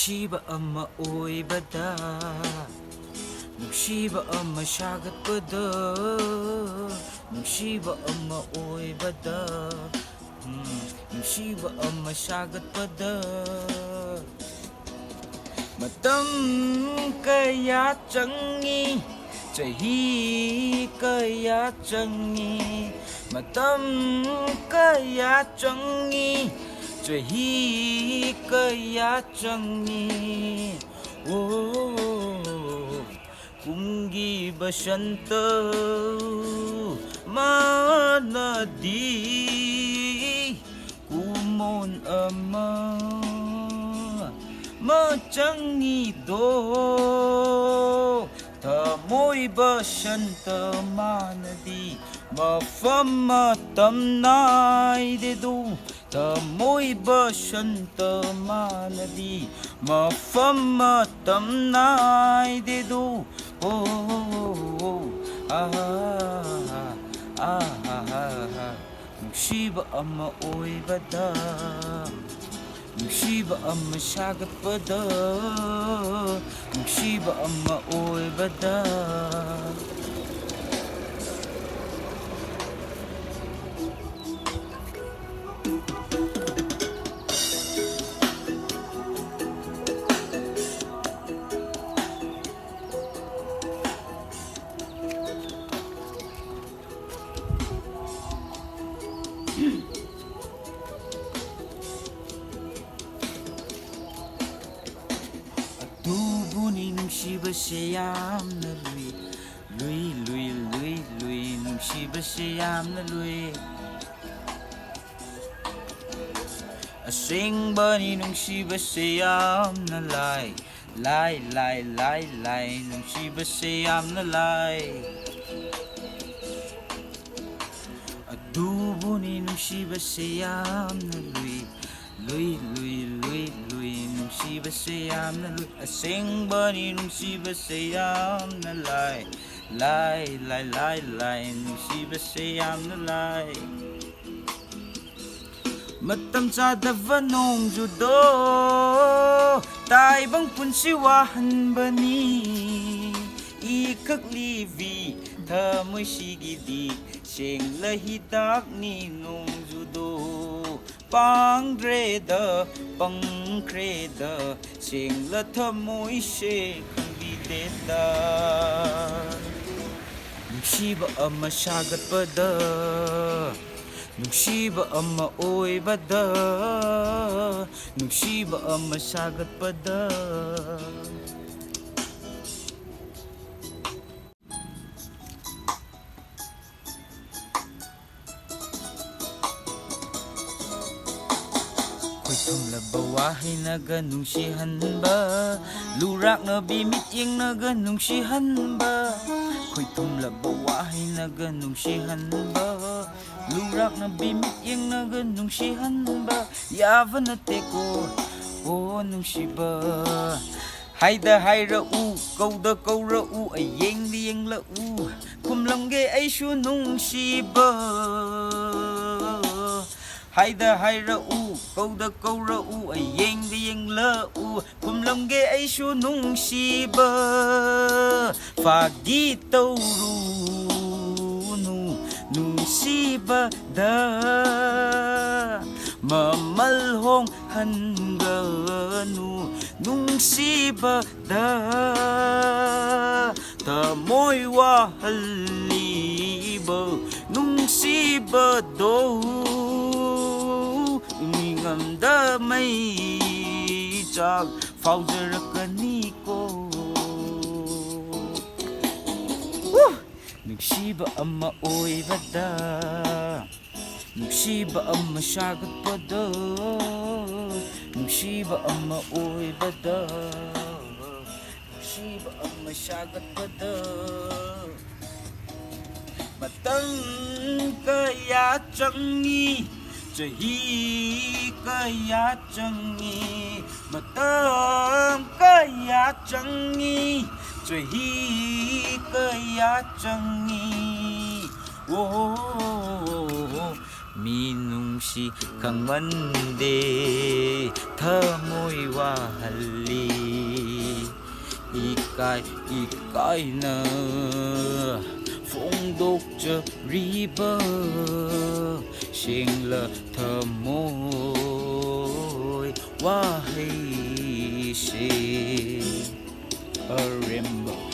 ꯅꯨꯡꯁꯤꯕ ꯑꯃ ꯑꯣꯏꯕꯗ ꯅꯨꯡꯁꯤꯕ ꯑꯃ ꯁꯥꯒꯠꯄꯗ ꯅꯨꯡꯁꯤꯕ ꯑꯃ ꯑꯣꯏꯕꯗ ꯅꯨꯡꯁꯤꯕ ꯑꯃ ꯁꯥꯒꯠꯄꯗ ꯃꯇꯝ ꯀꯌꯥ ꯆꯪꯉꯤ ꯆꯍꯤꯀꯌꯥ ꯆꯪꯉꯤ ꯃꯇꯝꯀꯌా ꯆꯪꯉꯤ ꯆꯍꯤ kaya changi kumgi basanta manadi kumon ama machangi do tamoy basanta manadi mafam matamnay dedu tamoy basanta manadi mafam matamnay dedu nungsiba ama oibada nungsiba ama sagatpada nungsiba ama oibada Tubuni nungsibase yamna lui nungsibase yamna lui Asingba ni nungsibase yamna lai nungsibase yamna lai Tubuni nungsibase yamna lui nungsibase yamna lui Asingba ni nungsibase yamna lai nungsibase yamna lai Matam chadava nongjudo taibang punsiwahan bani ikak livi thamoy sigidi seng lahidak ni nongjudo panggreda pangkreda seng la thamoy se kambideda nungsiba ama sagatpada nungsiba ama oibada nungsiba ama sagatpada Ko'y labawahay na ganungsihan ba lurak na bimit-ing na ganungsihan ba Ko'y labawahay na ganungsihan ba lurak na bimit-ing na ganungsihan ba yavan na teko nungsiba Hayda hayra kauda kaura ay yeng liyeng la kumlangge ay shu nungsiba Hayda hayra kauda kaura ay yeng liyeng la kumlangge ay shu nungsiba Fagi tauru nungsiba da mamalhong hanganu nungsiba da tamoy wahaliba nungsiba do ingamda may chak faujarakani ko nungsiba ama oibada nungsiba ama sagatpada nungsiba ama oibada nungsiba ama sagatpada Matan kaya changi chahi kaya changi Matan kaya changi chahi kaya changi minungsi kang mande thamoy wahali ikay na phong độc chờ river xin lờ thơ môi wa hay xin remember